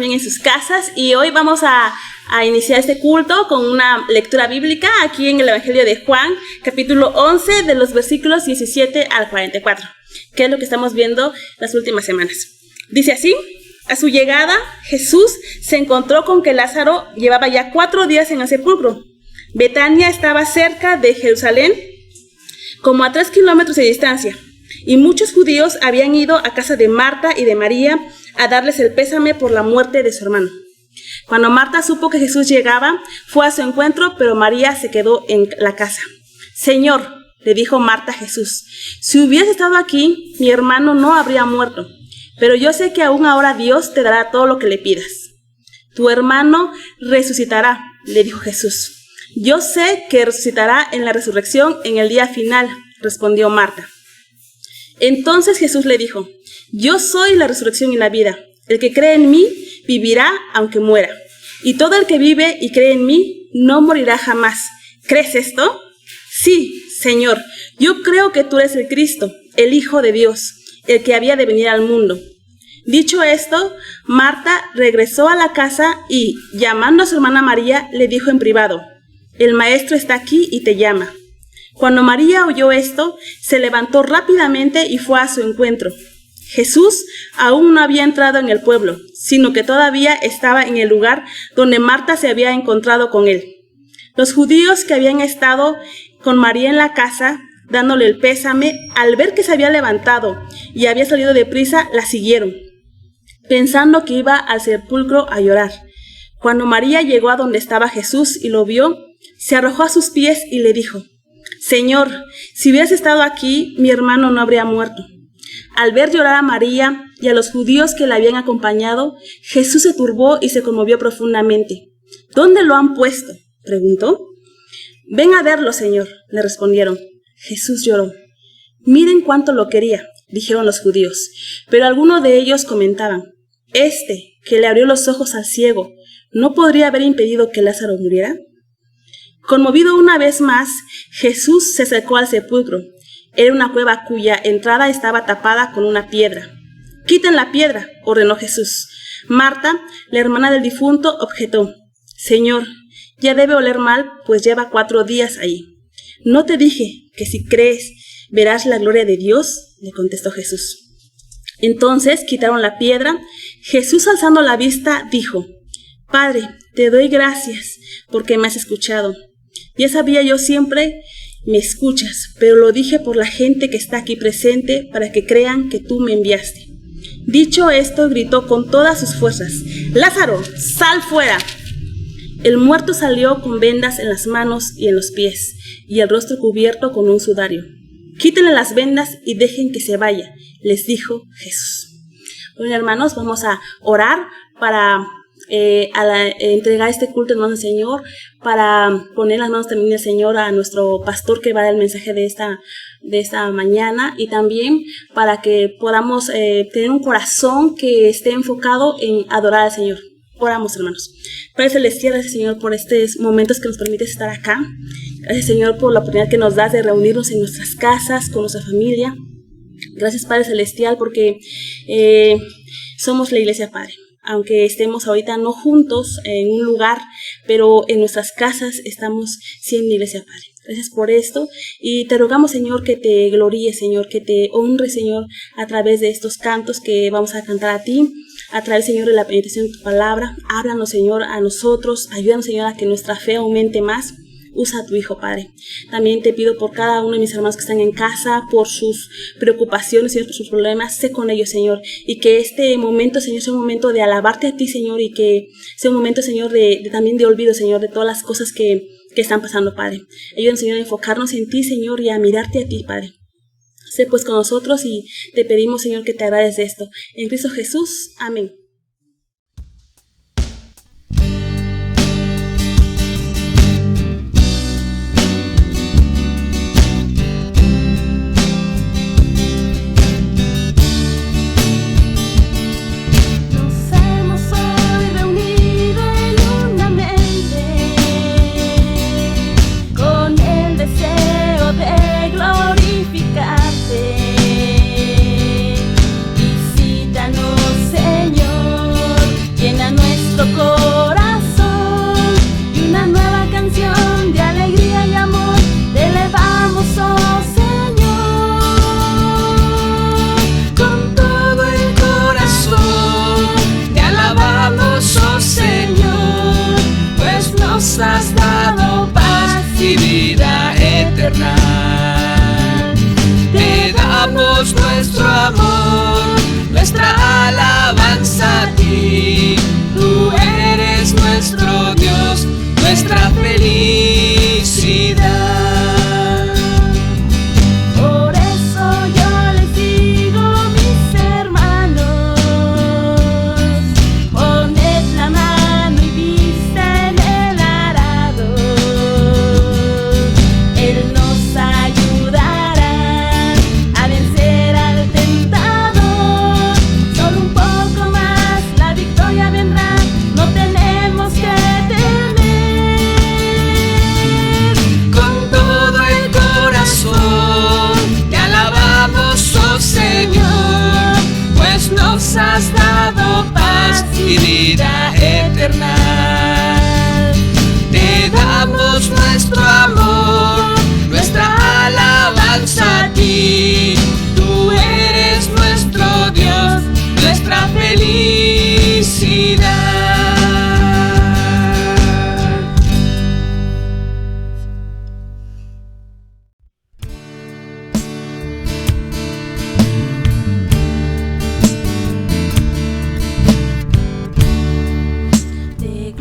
bien en sus casas y hoy vamos a iniciar este culto con una lectura bíblica aquí en el Evangelio de Juan, capítulo 11, de los versículos 17 al 44, que es lo que estamos viendo las últimas semanas. Dice así: a su llegada, Jesús se encontró con que Lázaro llevaba ya 4 días en el sepulcro. Betania estaba cerca de Jerusalén, como a 3 kilómetros de distancia, y muchos judíos habían ido a casa de Marta y de María a darles el pésame por la muerte de su hermano. Cuando Marta supo que Jesús llegaba, fue a su encuentro, pero María se quedó en la casa. Señor, le dijo Marta a Jesús, si hubieras estado aquí, mi hermano no habría muerto, pero yo sé que aún ahora Dios te dará todo lo que le pidas. Tu hermano resucitará, le dijo Jesús. Yo sé que resucitará en la resurrección en el día final, respondió Marta. Entonces Jesús le dijo, yo soy la resurrección y la vida. El que cree en mí vivirá aunque muera. Y todo el que vive y cree en mí no morirá jamás. ¿Crees esto? Sí, Señor. Yo creo que tú eres el Cristo, el Hijo de Dios, el que había de venir al mundo. Dicho esto, Marta regresó a la casa y, llamando a su hermana María, le dijo en privado, el maestro está aquí y te llama. Cuando María oyó esto, se levantó rápidamente y fue a su encuentro. Jesús aún no había entrado en el pueblo, sino que todavía estaba en el lugar donde Marta se había encontrado con él. Los judíos que habían estado con María en la casa, dándole el pésame, al ver que se había levantado y había salido deprisa, la siguieron, pensando que iba al sepulcro a llorar. Cuando María llegó a donde estaba Jesús y lo vio, se arrojó a sus pies y le dijo, Señor, si hubieras estado aquí, mi hermano no habría muerto. Al ver llorar a María y a los judíos que la habían acompañado, Jesús se turbó y se conmovió profundamente. ¿Dónde lo han puesto?, preguntó. Ven a verlo, Señor, le respondieron. Jesús lloró. Miren cuánto lo quería, dijeron los judíos. Pero algunos de ellos comentaban, este que le abrió los ojos al ciego, ¿no podría haber impedido que Lázaro muriera? Conmovido una vez más, Jesús se acercó al sepulcro. Era una cueva cuya entrada estaba tapada con una piedra. «Quiten la piedra», ordenó Jesús. Marta, la hermana del difunto, objetó. «Señor, ya debe oler mal, pues lleva 4 días ahí». «¿No te dije que si crees verás la gloria de Dios?», le contestó Jesús. Entonces quitaron la piedra. Jesús, alzando la vista, dijo, «Padre, te doy gracias porque me has escuchado. Ya sabía yo siempre me escuchas, pero lo dije por la gente que está aquí presente para que crean que tú me enviaste». Dicho esto, gritó con todas sus fuerzas, «Lázaro, sal fuera». El muerto salió con vendas en las manos y en los pies, y el rostro cubierto con un sudario. «Quítenle las vendas y dejen que se vaya», les dijo Jesús. Bueno, hermanos, vamos a orar para entregar este culto en manos del Señor, para poner las manos también del Señor a nuestro pastor que va a dar el mensaje de esta mañana, y también para que podamos tener un corazón que esté enfocado en adorar al Señor. Oramos, hermanos. Padre Celestial, gracias, Señor, por estos momentos que nos permites estar acá. Gracias, Señor, por la oportunidad que nos das de reunirnos en nuestras casas, con nuestra familia. Gracias, Padre Celestial, porque somos la iglesia, Padre. Aunque estemos ahorita no juntos en un lugar, pero en nuestras casas estamos siendo iglesia, Padre. Gracias por esto y te rogamos, Señor, que te gloríes, Señor, que te honres, Señor, a través de estos cantos que vamos a cantar a ti, a través, Señor, de la meditación de tu palabra. Háblanos, Señor, a nosotros, ayúdanos, Señor, a que nuestra fe aumente más. Usa a tu Hijo, Padre. También te pido por cada uno de mis hermanos que están en casa, por sus preocupaciones, Señor, por sus problemas. Sé con ellos, Señor. Y que este momento, Señor, sea un momento de alabarte a ti, Señor. Y que sea un momento, Señor, también de olvido, Señor, de todas las cosas que están pasando, Padre. Ayúdanos, Señor, a enfocarnos en ti, Señor, y a mirarte a ti, Padre. Sé pues con nosotros y te pedimos, Señor, que te agrades de esto. En Cristo Jesús. Amén. Visítanos, Señor. has dado paz y vida eterna. Te damos nuestro amor, nuestra alabanza a ti. Tú eres nuestro Dios, nuestra felicidad. Por eso yo les digo, mis hermanos, poned la mano y visten el arado. Él nos ayudará a vencer al tentador. Solo un poco más, la victoria vendrá, no tenemos que temer. Con todo el corazón te alabamos, oh Señor, pues nos has dado paz y vida eterna. Te damos nuestro amor, nuestra alabanza a ti. Tú eres nuestro Dios, nuestra felicidad. Te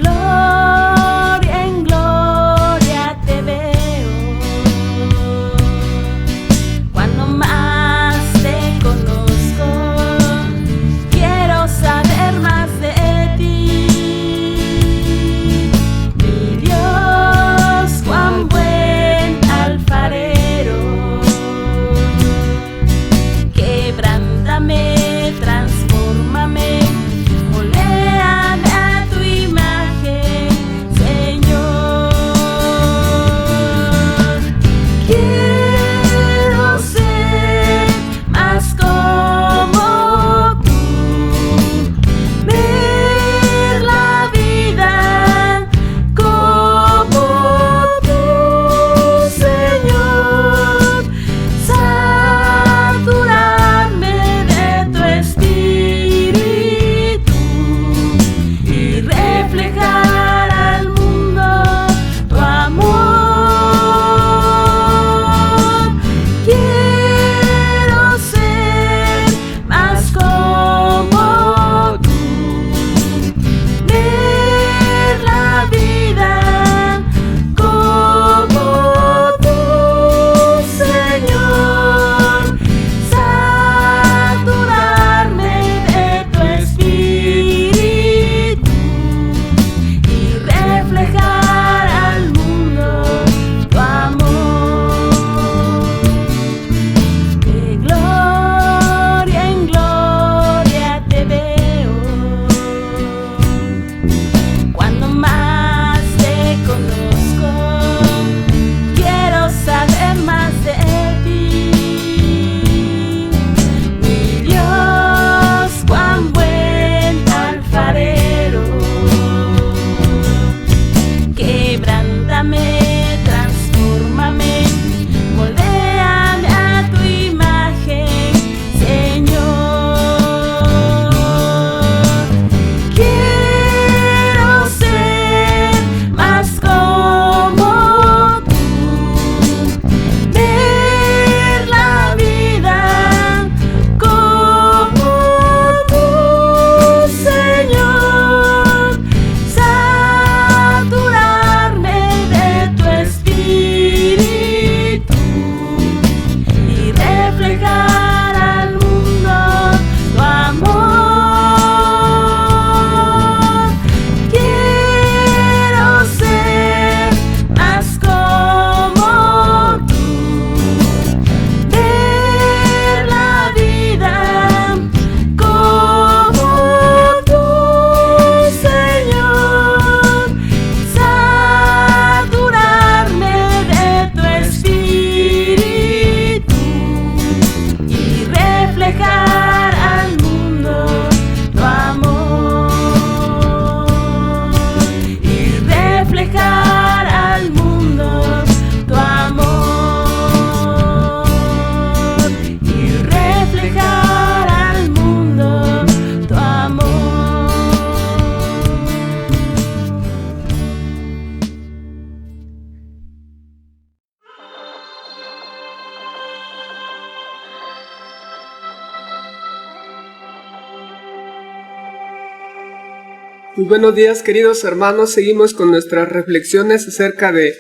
Muy buenos días, queridos hermanos. Seguimos con nuestras reflexiones acerca de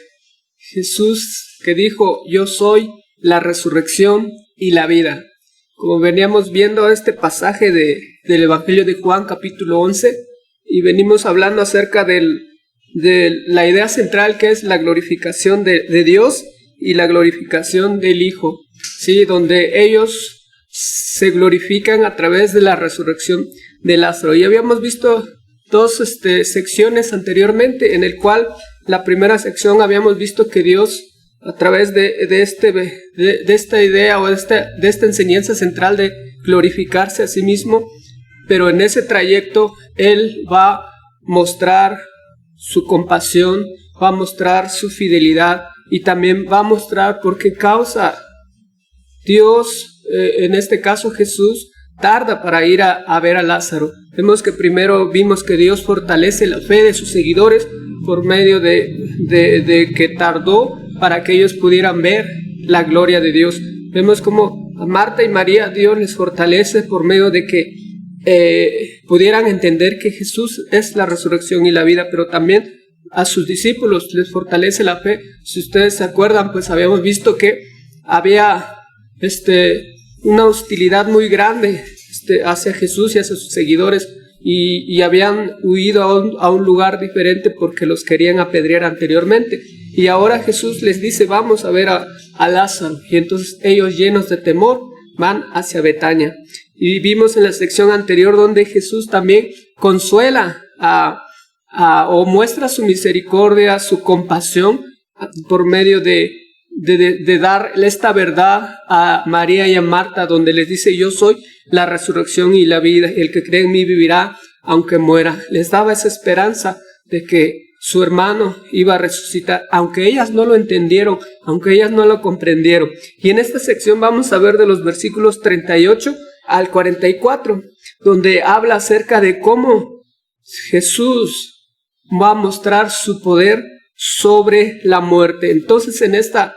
Jesús que dijo: yo soy la resurrección y la vida. Como veníamos viendo este pasaje del Evangelio de Juan, capítulo 11, y venimos hablando acerca de la idea central, que es la glorificación de Dios y la glorificación del Hijo, ¿sí? Donde ellos se glorifican a través de la resurrección de Lázaro. Y habíamos visto dos secciones anteriormente, en el cual la primera sección habíamos visto que Dios, a través de esta idea o de esta enseñanza central de glorificarse a sí mismo, pero en ese trayecto Él va a mostrar su compasión, va a mostrar su fidelidad y también va a mostrar por qué causa Dios, en este caso Jesús, tarda para ir a ver a Lázaro. Vemos que primero vimos que Dios fortalece la fe de sus seguidores por medio de que tardó para que ellos pudieran ver la gloria de Dios. Vemos como a Marta y María Dios les fortalece por medio de que pudieran entender que Jesús es la resurrección y la vida, pero también a sus discípulos les fortalece la fe. Si ustedes se acuerdan, pues habíamos visto que había una hostilidad muy grande hacia Jesús y hacia sus seguidores, y habían huido a un lugar diferente porque los querían apedrear anteriormente, y ahora Jesús les dice: vamos a ver a Lázaro, y entonces ellos, llenos de temor, van hacia Betania. Y vimos en la sección anterior donde Jesús también consuela o muestra su misericordia, su compasión por medio de dar esta verdad a María y a Marta, donde les dice: yo soy la resurrección y la vida, el que cree en mí vivirá aunque muera. Les daba esa esperanza de que su hermano iba a resucitar, aunque ellas no lo entendieron, aunque ellas no lo comprendieron. Y en esta sección vamos a ver de los versículos 38 al 44, donde habla acerca de cómo Jesús va a mostrar su poder sobre la muerte. Entonces, en esta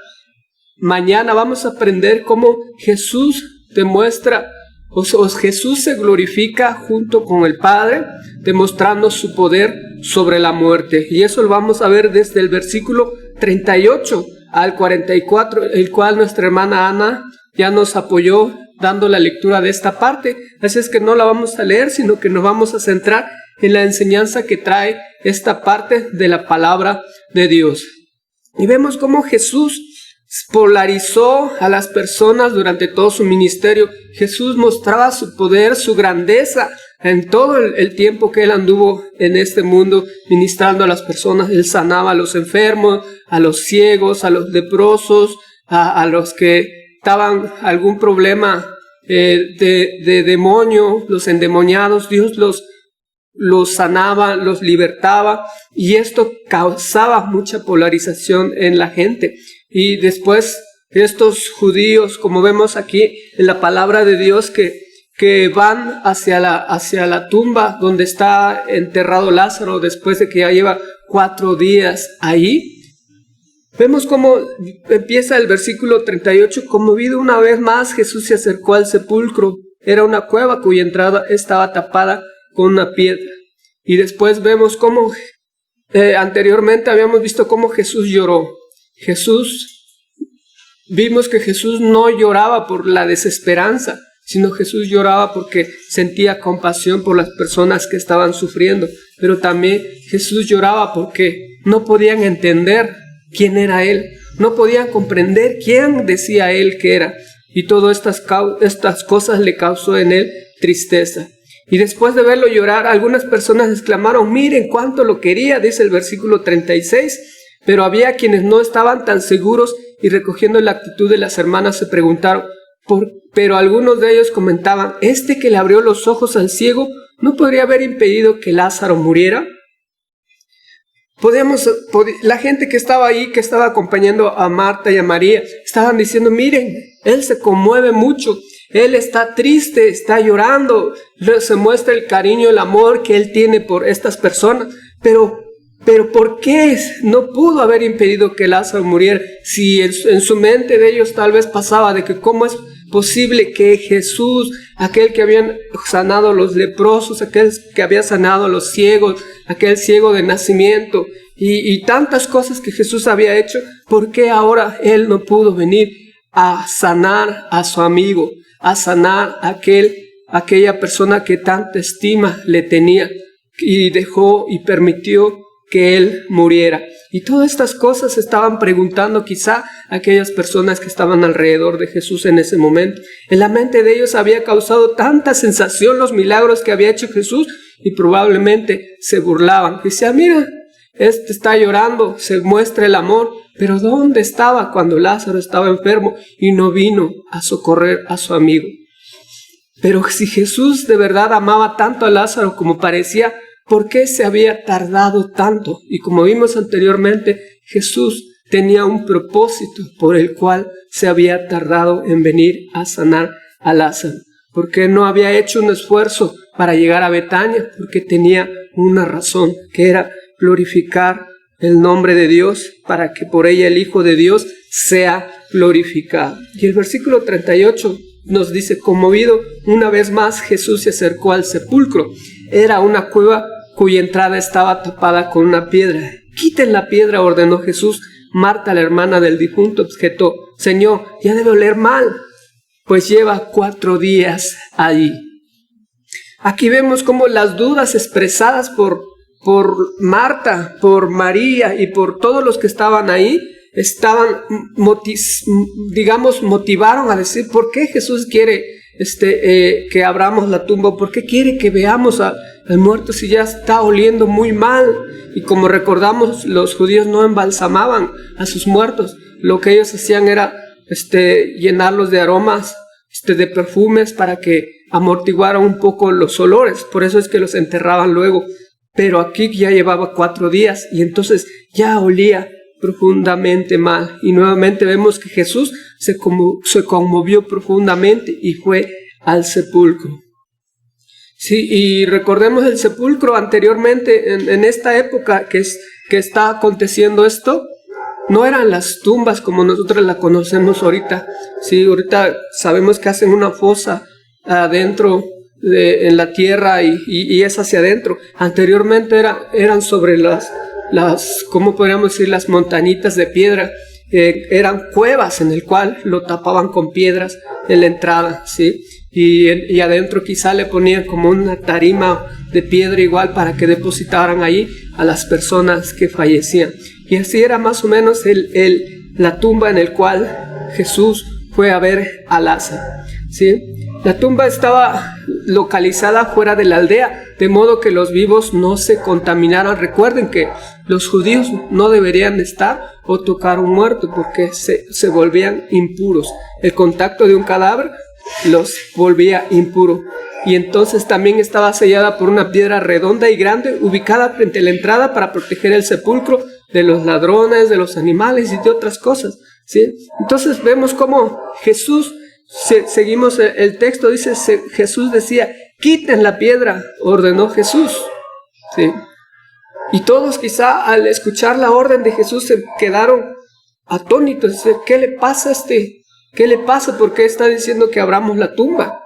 mañana vamos a aprender cómo Jesús demuestra, o Jesús se glorifica junto con el Padre, demostrando su poder sobre la muerte. Y eso lo vamos a ver desde el versículo 38 al 44, el cual nuestra hermana Ana ya nos apoyó dando la lectura de esta parte. Así es que no la vamos a leer, sino que nos vamos a centrar en la enseñanza que trae esta parte de la palabra de Dios. Y vemos cómo Jesús polarizó a las personas durante todo su ministerio. Jesús mostraba su poder, su grandeza en todo el tiempo que Él anduvo en este mundo ministrando a las personas. Él sanaba a los enfermos, a los ciegos, a los leprosos, a los que estaban algún problema de demonio, los endemoniados. Dios los sanaba, los libertaba, y esto causaba mucha polarización en la gente. Y después estos judíos, como vemos aquí en la palabra de Dios, que van hacia la tumba donde está enterrado Lázaro después de que ya lleva 4 días ahí. Vemos cómo empieza el versículo 38. Conmovido una vez más, Jesús se acercó al sepulcro. Era una cueva cuya entrada estaba tapada con una piedra. Y después vemos cómo anteriormente habíamos visto cómo Jesús lloró. Vimos que Jesús no lloraba por la desesperanza, sino Jesús lloraba porque sentía compasión por las personas que estaban sufriendo. Pero también Jesús lloraba porque no podían entender quién era Él, no podían comprender quién decía Él que era. Y todas estas cosas le causó en Él tristeza. Y después de verlo llorar, algunas personas exclamaron: miren cuánto lo quería, dice el versículo 36. Pero había quienes no estaban tan seguros, y recogiendo la actitud de las hermanas se preguntaron, pero algunos de ellos comentaban: ¿este que le abrió los ojos al ciego no podría haber impedido que Lázaro muriera? La gente que estaba ahí, que estaba acompañando a Marta y a María, estaban diciendo: miren, él se conmueve mucho, él está triste, está llorando, se muestra el cariño, el amor que él tiene por estas personas, pero ¿por qué no pudo haber impedido que Lázaro muriera? Si en su mente de ellos tal vez pasaba de que cómo es posible que Jesús, aquel que había sanado a los leprosos, aquel que había sanado a los ciegos, aquel ciego de nacimiento y tantas cosas que Jesús había hecho, ¿por qué ahora Él no pudo venir a sanar a su amigo, a sanar a aquella persona que tanta estima le tenía y dejó y permitió que Él muriera? Y todas estas cosas estaban preguntando quizá aquellas personas que estaban alrededor de Jesús en ese momento. En la mente de ellos había causado tanta sensación los milagros que había hecho Jesús y probablemente se burlaban. Decían, mira, este está llorando, se muestra el amor, pero ¿dónde estaba cuando Lázaro estaba enfermo y no vino a socorrer a su amigo? Pero si Jesús de verdad amaba tanto a Lázaro como parecía, ¿por qué se había tardado tanto? Y como vimos anteriormente, Jesús tenía un propósito por el cual se había tardado en venir a sanar a Lázaro. Porque no había hecho un esfuerzo para llegar a Betania, porque tenía una razón, que era glorificar el nombre de Dios, para que por ella el Hijo de Dios sea glorificado. Y el versículo 38 nos dice, conmovido una vez más, Jesús se acercó al sepulcro. Era una cueva cuya entrada estaba tapada con una piedra. Quiten la piedra, ordenó Jesús. Marta, la hermana del difunto, objetó, Señor, ya debe oler mal, pues lleva 4 días allí. Aquí vemos cómo las dudas expresadas por Marta, por María y por todos los que estaban ahí, motivaron a decir, ¿por qué Jesús quiere que abramos la tumba? ¿Por qué quiere que veamos al muerto si ya está oliendo muy mal? Y como recordamos, los judíos no embalsamaban a sus muertos. Lo que ellos hacían era llenarlos de aromas, de perfumes, para que amortiguaran un poco los olores. Por eso es que los enterraban luego. Pero aquí ya llevaba 4 días y entonces ya olía profundamente mal. Y nuevamente vemos que Jesús se conmovió profundamente y fue al sepulcro. Sí, y recordemos el sepulcro anteriormente, en esta época que está aconteciendo esto, no eran las tumbas como nosotros la conocemos ahorita. Sí, ahorita sabemos que hacen una fosa adentro en la tierra y es hacia adentro. Anteriormente eran sobre las ¿cómo podríamos decir? Las montañitas de piedra. Eran cuevas en el cual lo tapaban con piedras en la entrada, ¿sí? Y adentro quizá le ponían como una tarima de piedra igual para que depositaran ahí a las personas que fallecían. Y así era más o menos la tumba en el cual Jesús fue a ver a Lázaro, ¿sí? La tumba estaba localizada fuera de la aldea, de modo que los vivos no se contaminaran. Recuerden que los judíos no deberían estar o tocar un muerto porque se volvían impuros. El contacto de un cadáver los volvía impuros. Y entonces también estaba sellada por una piedra redonda y grande ubicada frente a la entrada para proteger el sepulcro de los ladrones, de los animales y de otras cosas, ¿sí? Entonces vemos cómo Jesús, seguimos el texto, dice, Jesús decía, quiten la piedra, ordenó Jesús, ¿sí? Y todos quizá al escuchar la orden de Jesús se quedaron atónitos. ¿Qué le pasa a ¿Qué le pasa? ¿Por qué está diciendo que abramos la tumba?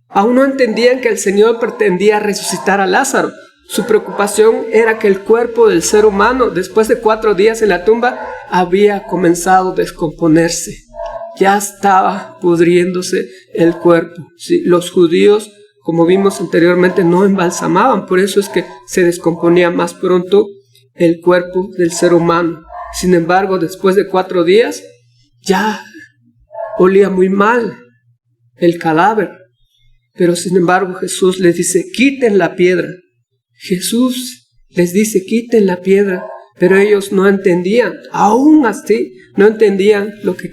Aún no entendían que el Señor pretendía resucitar a Lázaro. Su preocupación era que el cuerpo del ser humano, después de 4 días en la tumba, había comenzado a descomponerse. Ya estaba pudriéndose el cuerpo, ¿sí? Los judíos, como vimos anteriormente, no embalsamaban, por eso es que se descomponía más pronto el cuerpo del ser humano. Sin embargo, después de 4 días, ya olía muy mal el cadáver. Pero sin embargo, Jesús les dice, quiten la piedra. Jesús les dice, quiten la piedra. Pero ellos no entendían, aún así, no entendían lo que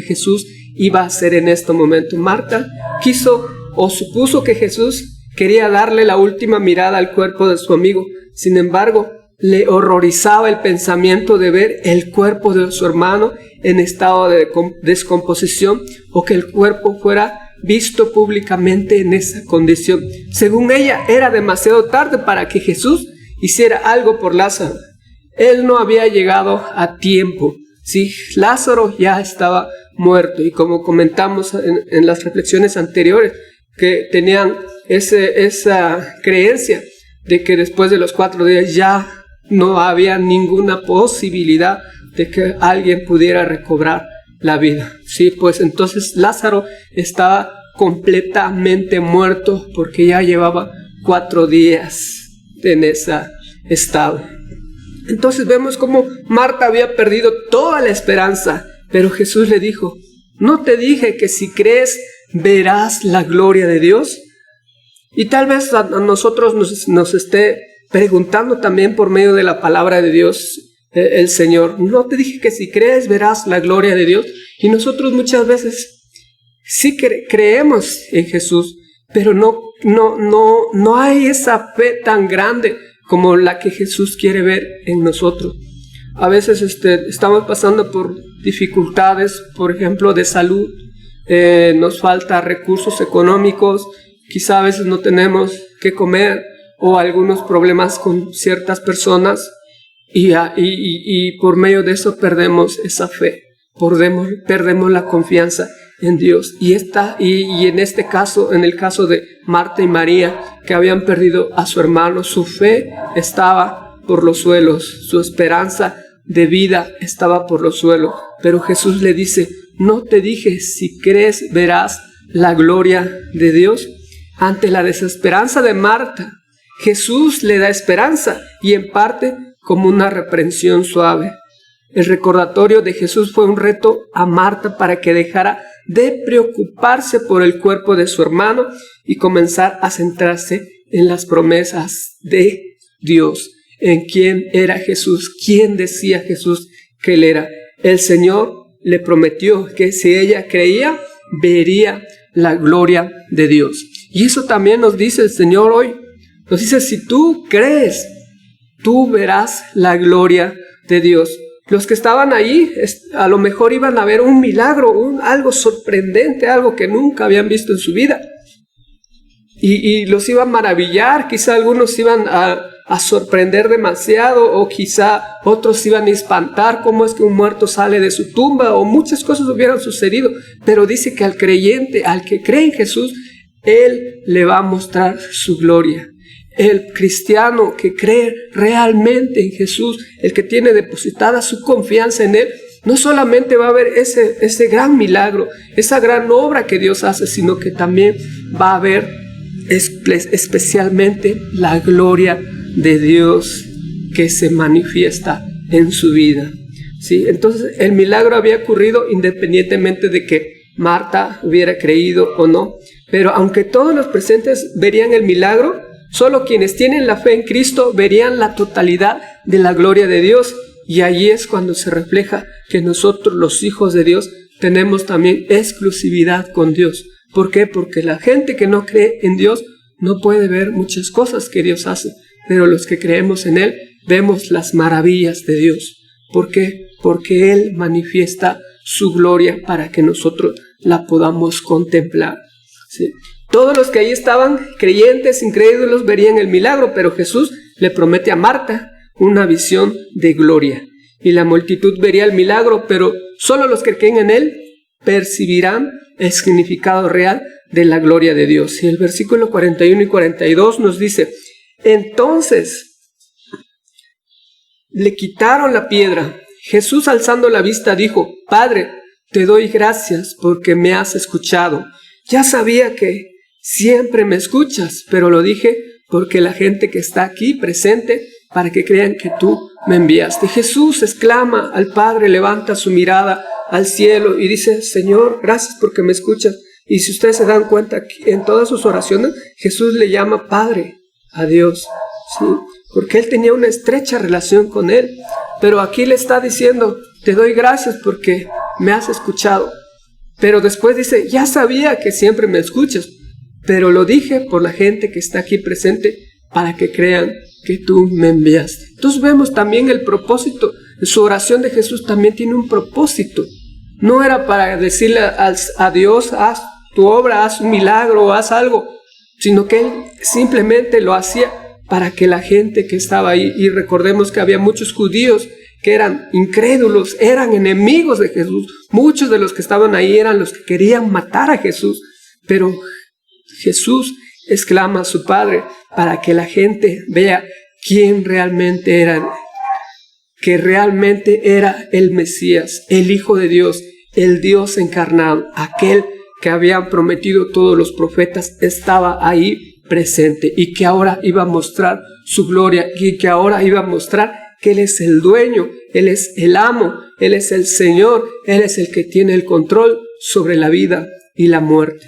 Jesús iba a hacer en este momento. Marta quiso o supuso que Jesús quería darle la última mirada al cuerpo de su amigo. Sin embargo, le horrorizaba el pensamiento de ver el cuerpo de su hermano en estado de descomposición o que el cuerpo fuera visto públicamente en esa condición. Según ella, era demasiado tarde para que Jesús hiciera algo por Lázaro. Él no había llegado a tiempo. Sí, Lázaro ya estaba muerto. Y como comentamos en las reflexiones anteriores, que tenían esa creencia de que después de los 4 días ya no había ninguna posibilidad de que alguien pudiera recobrar la vida. Sí, pues entonces Lázaro estaba completamente muerto porque ya llevaba 4 días en ese estado. Entonces vemos cómo Marta había perdido toda la esperanza, pero Jesús le dijo: ¿no te dije que si crees verás la gloria de Dios? Y tal vez a nosotros nos esté preguntando también por medio de la palabra de Dios el Señor: ¿no te dije que si crees verás la gloria de Dios? Y nosotros muchas veces sí creemos en Jesús, pero no hay esa fe tan grande como la que Jesús quiere ver en nosotros. A veces estamos pasando por dificultades, por ejemplo, de salud, nos falta recursos económicos, quizá a veces no tenemos qué comer, o algunos problemas con ciertas personas, y por medio de eso perdemos esa fe, perdemos la confianza en Dios. Y en este caso, en el caso de Marta y María, que habían perdido a su hermano, su fe estaba por los suelos, su esperanza de vida estaba por los suelos. Pero Jesús le dice: ¿no te dije si crees verás la gloria de Dios? Ante la desesperanza de Marta, Jesús le da esperanza, y en parte como una reprensión suave. El recordatorio de Jesús fue un reto a Marta para que dejara de preocuparse por el cuerpo de su hermano y comenzar a centrarse en las promesas de Dios, en quién era Jesús, quién decía Jesús que él era. El Señor le prometió que si ella creía, vería la gloria de Dios. Y eso también nos dice el Señor hoy. Nos dice: si tú crees, tú verás la gloria de Dios. Los que estaban ahí a lo mejor iban a ver un milagro, algo sorprendente, algo que nunca habían visto en su vida. Y los iban a maravillar, quizá algunos iban a sorprender demasiado, o quizá otros iban a espantar cómo es que un muerto sale de su tumba, o muchas cosas hubieran sucedido. Pero dice que al creyente, al que cree en Jesús, Él le va a mostrar su gloria. El cristiano que cree realmente en Jesús, el que tiene depositada su confianza en Él, no solamente va a ver ese gran milagro, esa gran obra que Dios hace, sino que también va a ver especialmente la gloria de Dios que se manifiesta en su vida. ¿Sí? Entonces el milagro había ocurrido independientemente de que Marta hubiera creído o no. Pero aunque todos los presentes verían el milagro, solo quienes tienen la fe en Cristo verían la totalidad de la gloria de Dios. Y allí es cuando se refleja que nosotros, los hijos de Dios, tenemos también exclusividad con Dios. ¿Por qué? Porque la gente que no cree en Dios no puede ver muchas cosas que Dios hace. Pero los que creemos en Él vemos las maravillas de Dios. ¿Por qué? Porque Él manifiesta su gloria para que nosotros la podamos contemplar. ¿Sí? Todos los que ahí estaban, creyentes, incrédulos, verían el milagro, pero Jesús le promete a Marta una visión de gloria. Y la multitud vería el milagro, pero solo los que creen en Él percibirán el significado real de la gloria de Dios. Y el versículo 41 y 42 nos dice: entonces le quitaron la piedra. Jesús, alzando la vista, dijo: Padre, te doy gracias porque me has escuchado. Ya sabía que siempre me escuchas, pero lo dije porque la gente que está aquí presente, para que crean que tú me enviaste. Jesús exclama al Padre, levanta su mirada al cielo y dice: Señor, gracias porque me escuchas. Y si ustedes se dan cuenta, en todas sus oraciones, Jesús le llama Padre a Dios, ¿sí? Porque Él tenía una estrecha relación con Él. Pero aquí le está diciendo: te doy gracias porque me has escuchado. Pero después dice: ya sabía que siempre me escuchas, pero lo dije por la gente que está aquí presente, para que crean que tú me enviaste. Entonces vemos también el propósito. Su oración de Jesús también tiene un propósito. No era para decirle a Dios: haz tu obra, haz un milagro, haz algo, sino que Él simplemente lo hacía para que la gente que estaba ahí, y recordemos que había muchos judíos que eran incrédulos, eran enemigos de Jesús. Muchos de los que estaban ahí eran los que querían matar a Jesús. Pero Jesús exclama a su Padre para que la gente vea quién realmente era, que realmente era el Mesías, el Hijo de Dios, el Dios encarnado, aquel que habían prometido todos los profetas, estaba ahí presente y que ahora iba a mostrar su gloria y que ahora iba a mostrar que Él es el dueño, Él es el amo, Él es el Señor, Él es el que tiene el control sobre la vida y la muerte.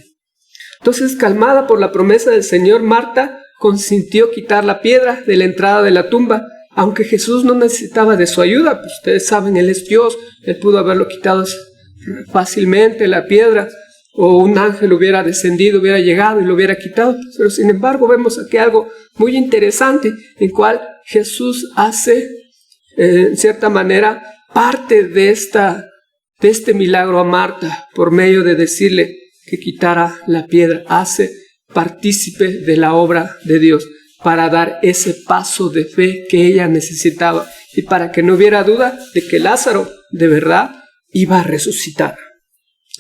Entonces, calmada por la promesa del Señor, Marta consintió quitar la piedra de la entrada de la tumba, aunque Jesús no necesitaba de su ayuda. Pues ustedes saben, Él es Dios, Él pudo haberlo quitado fácilmente, la piedra, o un ángel hubiera descendido, hubiera llegado y lo hubiera quitado. Pero sin embargo vemos aquí algo muy interesante, en cual Jesús hace, en cierta manera, parte de este milagro a Marta, por medio de decirle que quitara la piedra. Hace partícipe de la obra de Dios para dar ese paso de fe que ella necesitaba y para que no hubiera duda de que Lázaro de verdad iba a resucitar.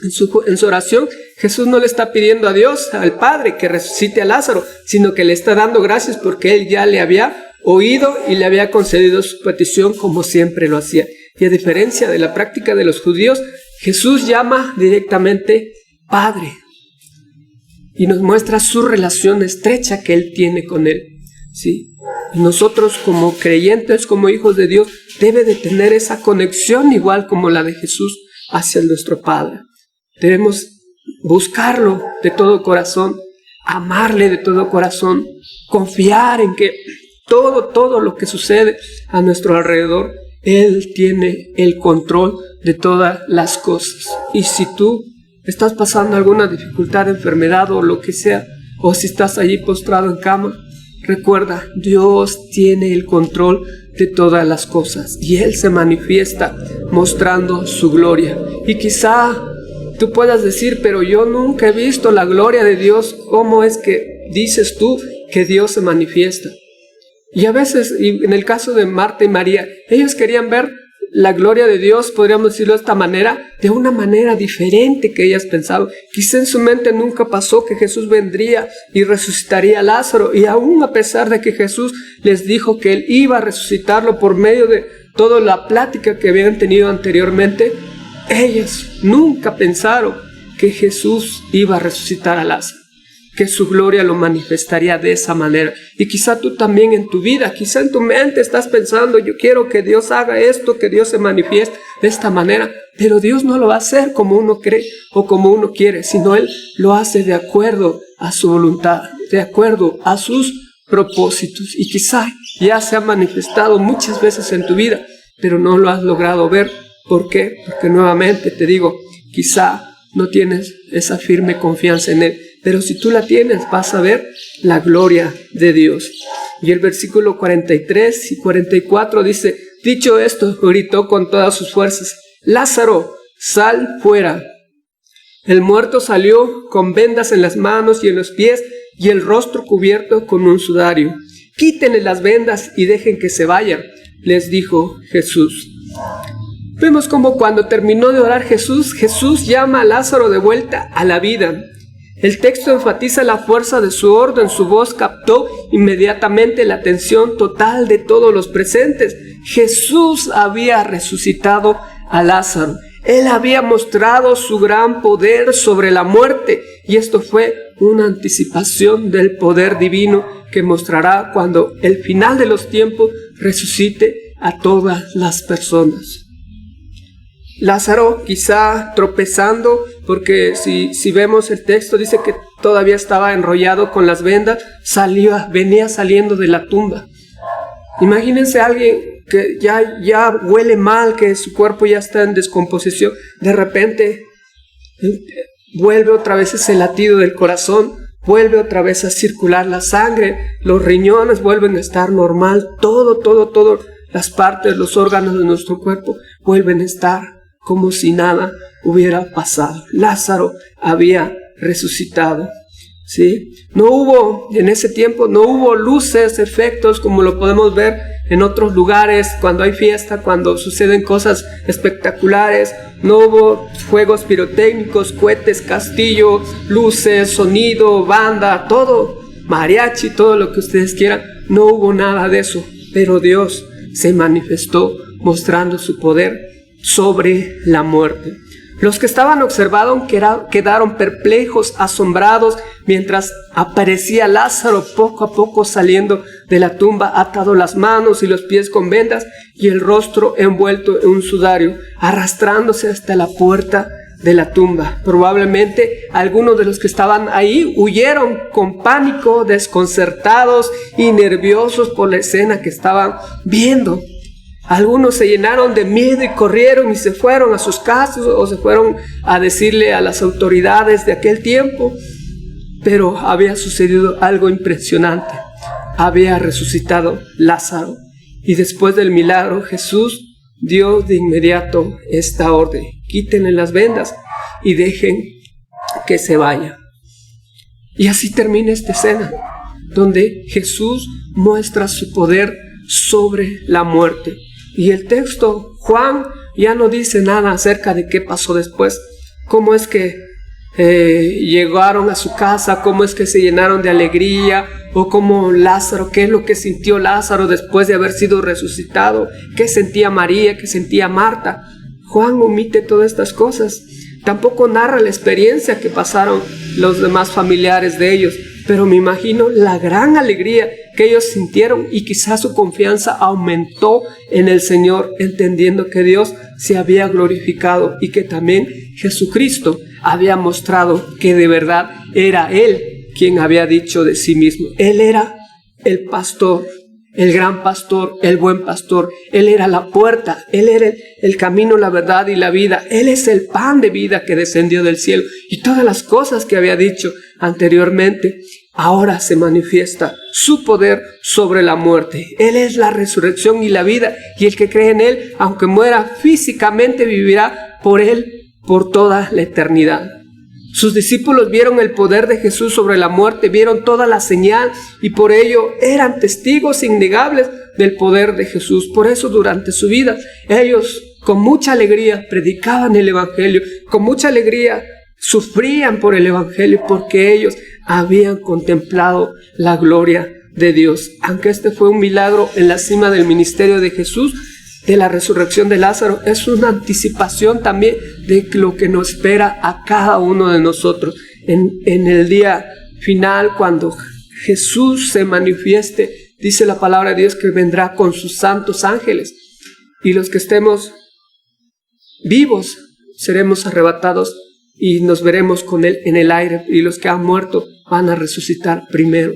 En su oración, Jesús no le está pidiendo a Dios, al Padre, que resucite a Lázaro, sino que le está dando gracias porque Él ya le había oído y le había concedido su petición como siempre lo hacía. Y a diferencia de la práctica de los judíos, Jesús llama directamente Padre y nos muestra su relación estrecha que Él tiene con Él, ¿sí? Y nosotros como creyentes, como hijos de Dios, debe de tener esa conexión igual como la de Jesús hacia nuestro Padre. Debemos buscarlo de todo corazón, amarle de todo corazón, confiar en que todo lo que sucede a nuestro alrededor, Él tiene el control de todas las cosas. Y si tú estás pasando alguna dificultad, enfermedad o lo que sea, o si estás allí postrado en cama, recuerda, Dios tiene el control de todas las cosas y Él se manifiesta mostrando su gloria. Y quizá tú puedas decir, pero yo nunca he visto la gloria de Dios. ¿Cómo es que dices tú que Dios se manifiesta? Y a veces, y en el caso de Marta y María, ellos querían ver la gloria de Dios, podríamos decirlo de esta manera, de una manera diferente que ellas pensaban. Quizá en su mente nunca pasó que Jesús vendría y resucitaría a Lázaro, y aún a pesar de que Jesús les dijo que Él iba a resucitarlo por medio de toda la plática que habían tenido anteriormente, ellas nunca pensaron que Jesús iba a resucitar a Lázaro, que su gloria lo manifestaría de esa manera. Y quizá tú también en tu vida, quizá en tu mente estás pensando, yo quiero que Dios haga esto, que Dios se manifieste de esta manera, pero Dios no lo va a hacer como uno cree o como uno quiere, sino Él lo hace de acuerdo a su voluntad, de acuerdo a sus propósitos. Y quizá ya se ha manifestado muchas veces en tu vida, pero no lo has logrado ver. ¿Por qué? Porque nuevamente te digo, quizá no tienes esa firme confianza en Él, pero si tú la tienes, vas a ver la gloria de Dios. Y el versículo 43 y 44 dice, dicho esto, gritó con todas sus fuerzas, Lázaro, sal fuera. El muerto salió con vendas en las manos y en los pies y el rostro cubierto con un sudario. Quítenle las vendas y dejen que se vaya, les dijo Jesús. Vemos como cuando terminó de orar Jesús llama a Lázaro de vuelta a la vida. El texto enfatiza la fuerza de su orden, su voz captó inmediatamente la atención total de todos los presentes. Jesús había resucitado a Lázaro. Él había mostrado su gran poder sobre la muerte y esto fue una anticipación del poder divino que mostrará cuando el final de los tiempos resucite a todas las personas. Lázaro quizá tropezando, porque si vemos el texto dice que todavía estaba enrollado con las vendas, venía saliendo de la tumba. Imagínense a alguien que ya huele mal, que su cuerpo ya está en descomposición, de repente vuelve otra vez ese latido del corazón, vuelve otra vez a circular la sangre, los riñones vuelven a estar normal, todo, las partes, los órganos de nuestro cuerpo vuelven a estar como si nada hubiera pasado. Lázaro había resucitado, ¿sí? En ese tiempo no hubo luces, efectos como lo podemos ver en otros lugares, cuando hay fiesta, cuando suceden cosas espectaculares. No hubo juegos pirotécnicos, cohetes, castillo, luces, sonido, banda, todo, mariachi, todo lo que ustedes quieran. No hubo nada de eso, pero Dios se manifestó mostrando su poder sobre la muerte. Los que estaban observando quedaron perplejos, asombrados, mientras aparecía Lázaro poco a poco saliendo de la tumba, atado las manos y los pies con vendas y el rostro envuelto en un sudario, arrastrándose hasta la puerta de la tumba. Probablemente algunos de los que estaban ahí huyeron con pánico, desconcertados y nerviosos por la escena que estaban viendo. Algunos se llenaron de miedo y corrieron y se fueron a sus casas o se fueron a decirle a las autoridades de aquel tiempo. Pero había sucedido algo impresionante. Había resucitado Lázaro. Y después del milagro, Jesús dio de inmediato esta orden: quítenle las vendas y dejen que se vaya. Y así termina esta escena, donde Jesús muestra su poder sobre la muerte. Y el texto, Juan ya no dice nada acerca de qué pasó después, cómo es que llegaron a su casa, cómo es que se llenaron de alegría, o cómo Lázaro, qué es lo que sintió Lázaro después de haber sido resucitado, qué sentía María, qué sentía Marta. Juan omite todas estas cosas. Tampoco narra la experiencia que pasaron los demás familiares de ellos, pero me imagino la gran alegría que ellos sintieron y quizás su confianza aumentó en el Señor, entendiendo que Dios se había glorificado y que también Jesucristo había mostrado que de verdad era Él quien había dicho de sí mismo. Él era el pastor, el gran pastor, el buen pastor. Él era la puerta, Él era el camino, la verdad y la vida. Él es el pan de vida que descendió del cielo. Y todas las cosas que había dicho anteriormente, ahora se manifiesta su poder sobre la muerte. Él es la resurrección y la vida, y el que cree en Él, aunque muera físicamente, vivirá por Él por toda la eternidad. Sus discípulos vieron el poder de Jesús sobre la muerte, vieron toda la señal y por ello eran testigos innegables del poder de Jesús. Por eso durante su vida ellos con mucha alegría predicaban el Evangelio, con mucha alegría sufrían por el Evangelio, porque ellos habían contemplado la gloria de Dios. Aunque este fue un milagro en la cima del ministerio de Jesús, de la resurrección de Lázaro, es una anticipación también de lo que nos espera a cada uno de nosotros en el día final, cuando Jesús se manifieste. Dice la palabra de Dios que vendrá con sus santos ángeles, y los que estemos vivos seremos arrebatados y nos veremos con Él en el aire, y los que han muerto van a resucitar primero.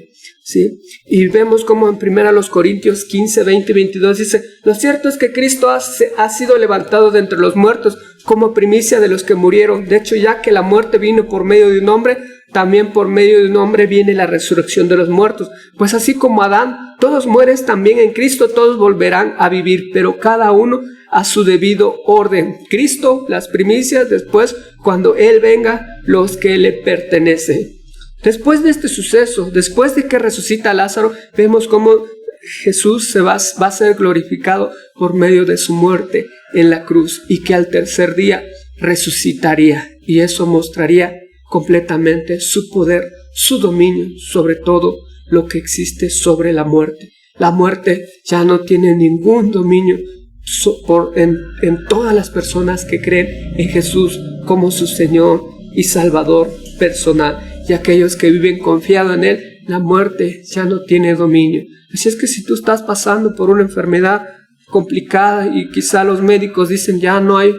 ¿Sí? Y vemos como en 1 Corintios 15, 20 y 22 dice: lo cierto es que Cristo ha sido levantado de entre los muertos como primicia de los que murieron. De hecho, ya que la muerte vino por medio de un hombre, también por medio de un hombre viene la resurrección de los muertos. Pues así como Adán, todos mueren, también en Cristo todos volverán a vivir, pero cada uno a su debido orden. Cristo, las primicias, después, cuando Él venga, los que le pertenecen. Después de este suceso, después de que resucita a Lázaro, vemos cómo Jesús va a ser glorificado por medio de su muerte en la cruz, y que al tercer día resucitaría, y eso mostraría completamente su poder, su dominio sobre todo lo que existe sobre la muerte. La muerte ya no tiene ningún dominio en todas las personas que creen en Jesús como su Señor y Salvador personal. Y aquellos que viven confiado en Él, la muerte ya no tiene dominio. Así es que si tú estás pasando por una enfermedad complicada y quizá los médicos dicen ya no hay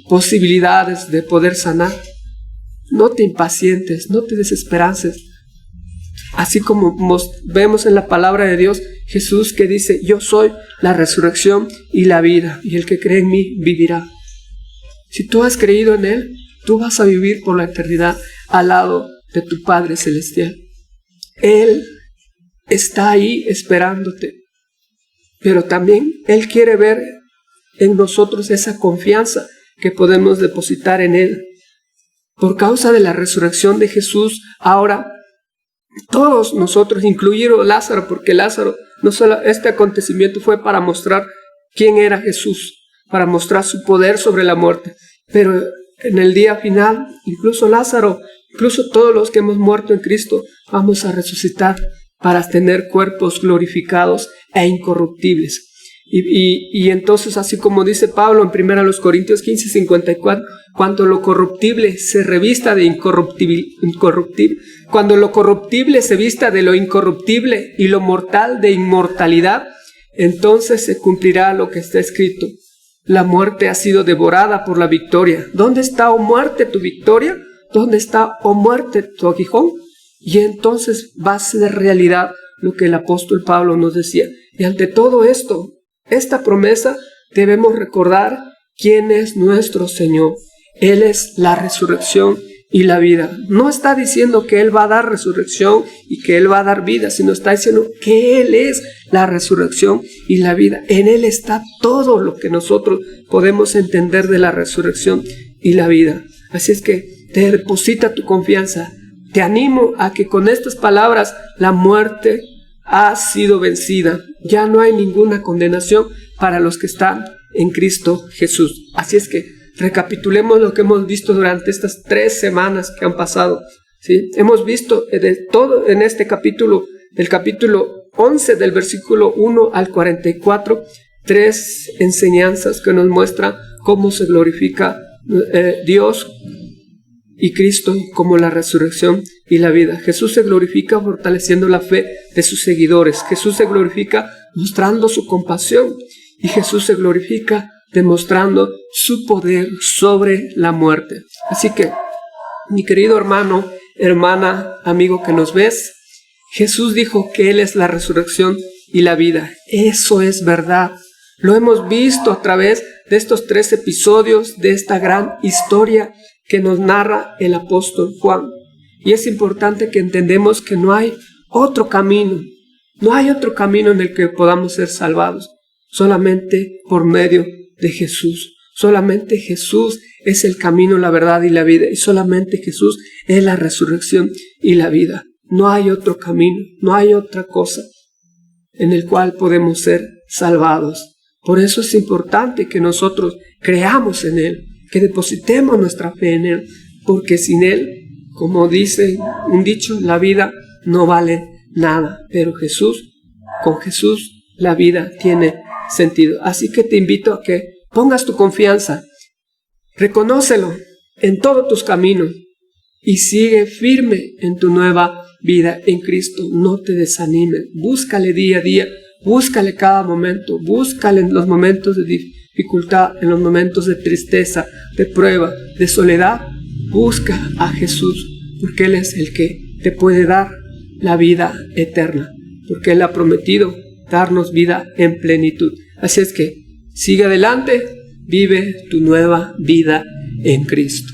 posibilidades de poder sanar, no te impacientes, no te desesperances. Así como vemos en la palabra de Dios, Jesús que dice: yo soy la resurrección y la vida, y el que cree en mí vivirá. Si tú has creído en Él, tú vas a vivir por la eternidad al lado de tu Padre Celestial. Él está ahí esperándote, pero también Él quiere ver en nosotros esa confianza que podemos depositar en Él. Por causa de la resurrección de Jesús, ahora todos nosotros, incluido Lázaro, porque Lázaro No solo este acontecimiento fue para mostrar quién era Jesús, para mostrar su poder sobre la muerte, pero en el día final, incluso Lázaro, incluso todos los que hemos muerto en Cristo, vamos a resucitar para tener cuerpos glorificados e incorruptibles. Y entonces, así como dice Pablo en 1 Corintios 15:54, cuando lo corruptible se revista de incorruptible, cuando lo corruptible se vista de lo incorruptible y lo mortal de inmortalidad, entonces se cumplirá lo que está escrito: la muerte ha sido devorada por la victoria. ¿Dónde está, oh muerte, tu victoria? ¿Dónde está, oh muerte, tu aguijón? Y entonces va a ser realidad lo que el apóstol Pablo nos decía. Y ante todo esto, esta promesa, debemos recordar quién es nuestro Señor. Él es la resurrección y la vida. No está diciendo que Él va a dar resurrección y que Él va a dar vida, sino está diciendo que Él es la resurrección y la vida. En Él está todo lo que nosotros podemos entender de la resurrección y la vida. Así es que te deposita tu confianza. Te animo a que con estas palabras: la muerte ha sido vencida. Ya no hay ninguna condenación para los que están en Cristo Jesús. Así es que recapitulemos lo que hemos visto durante estas 3 semanas que han pasado, ¿sí? Hemos visto de todo en este capítulo, del capítulo 11, del versículo 1 al 44, 3 enseñanzas que nos muestran cómo se glorifica Dios y Cristo como la resurrección y la vida. Jesús se glorifica fortaleciendo la fe de sus seguidores. Jesús se glorifica mostrando su compasión. Y Jesús se glorifica demostrando su poder sobre la muerte. Así que, mi querido hermano, hermana, amigo que nos ves, Jesús dijo que Él es la resurrección y la vida. Eso es verdad. Lo hemos visto a través de estos 3 episodios de esta gran historia que nos narra el apóstol Juan. Y es importante que entendamos que no hay otro camino. No hay otro camino en el que podamos ser salvados. Solamente por medio de Jesús. Solamente Jesús es el camino, la verdad y la vida. Y solamente Jesús es la resurrección y la vida. No hay otro camino. No hay otra cosa en el cual podemos ser salvados. Por eso es importante que nosotros creamos en Él, que depositemos nuestra fe en Él, porque sin Él, como dice un dicho, la vida no vale nada, pero con Jesús la vida tiene sentido. Así que te invito a que pongas tu confianza, reconócelo en todos tus caminos y sigue firme en tu nueva vida en Cristo. No te desanimes, búscale día a día, búscale cada momento, búscale en los momentos de dificultad, en los momentos de tristeza, de prueba, de soledad. Busca a Jesús, porque Él es el que te puede dar la vida eterna, porque Él ha prometido darnos vida en plenitud. Así es que sigue adelante, vive tu nueva vida en Cristo.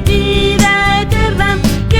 Vida eterna que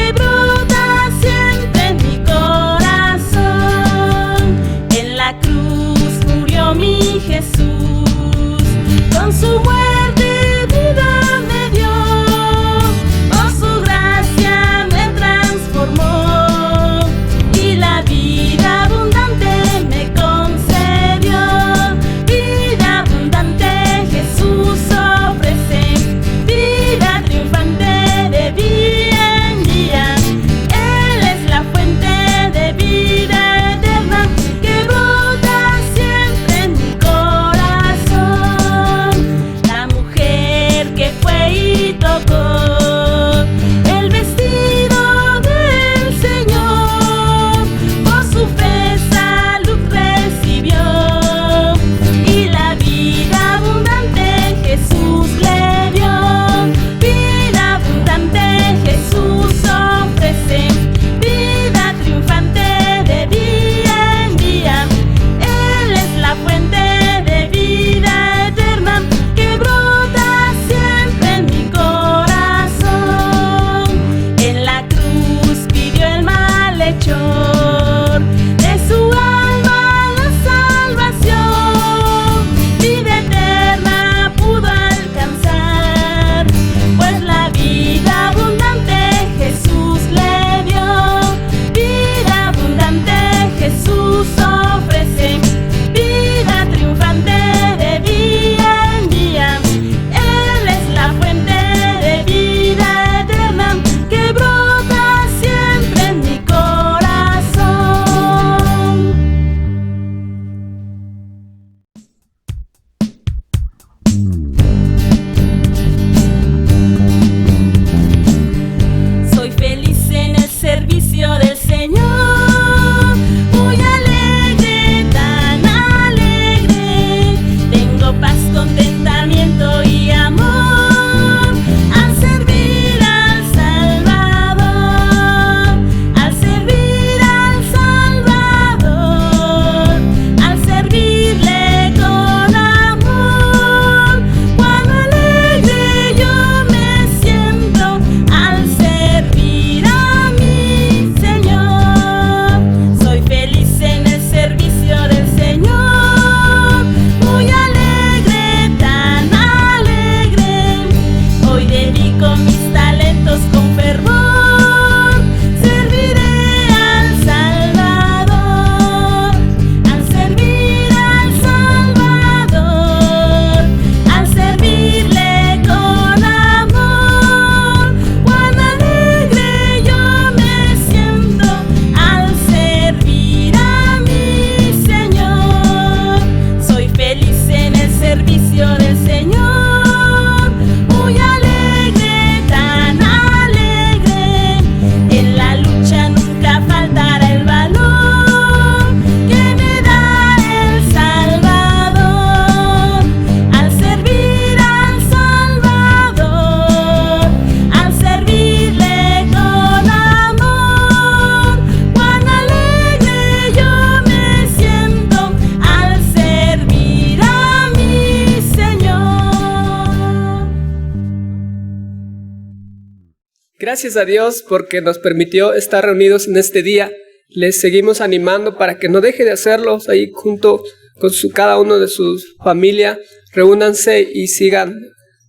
Gracias a Dios porque nos permitió estar reunidos en este día. Les seguimos animando para que no deje de hacerlos ahí junto con cada uno de su familia. Reúnanse y sigan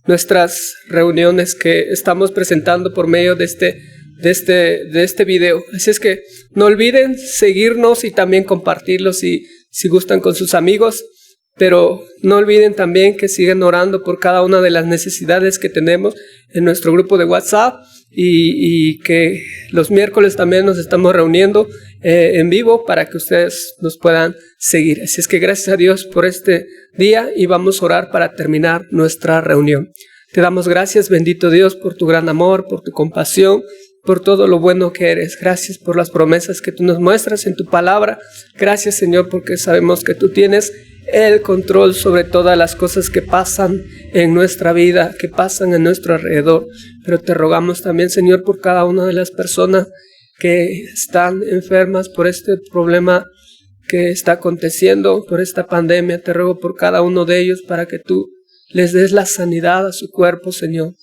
nuestras reuniones que estamos presentando por medio de este video. Así es que no olviden seguirnos y también compartirlos si gustan con sus amigos. Pero no olviden también que sigan orando por cada una de las necesidades que tenemos en nuestro grupo de WhatsApp y que los miércoles también nos estamos reuniendo en vivo para que ustedes nos puedan seguir. Así es que gracias a Dios por este día y vamos a orar para terminar nuestra reunión. Te damos gracias, bendito Dios, por tu gran amor, por tu compasión, por todo lo bueno que eres. Gracias por las promesas que tú nos muestras en tu palabra. Gracias, Señor, porque sabemos que tú tienes el control sobre todas las cosas que pasan en nuestra vida, que pasan en nuestro alrededor. Pero te rogamos también, Señor, por cada una de las personas que están enfermas por este problema que está aconteciendo, por esta pandemia. Te ruego por cada uno de ellos para que tú les des la sanidad a su cuerpo, Señor.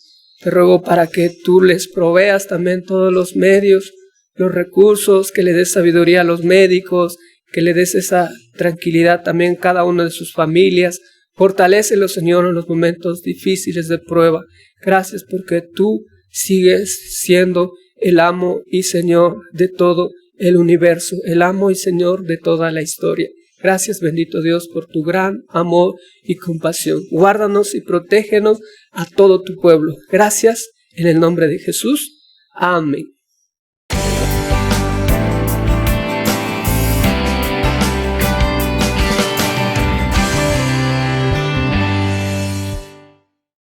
Te ruego para que tú les proveas también todos los medios, los recursos, que le des sabiduría a los médicos, que le des esa tranquilidad también a cada una de sus familias. Fortalécelos, Señor, en los momentos difíciles de prueba. Gracias porque tú sigues siendo el amo y Señor de todo el universo, el amo y Señor de toda la historia. Gracias, bendito Dios, por tu gran amor y compasión. Guárdanos y protégenos a todo tu pueblo. Gracias en el nombre de Jesús. Amén.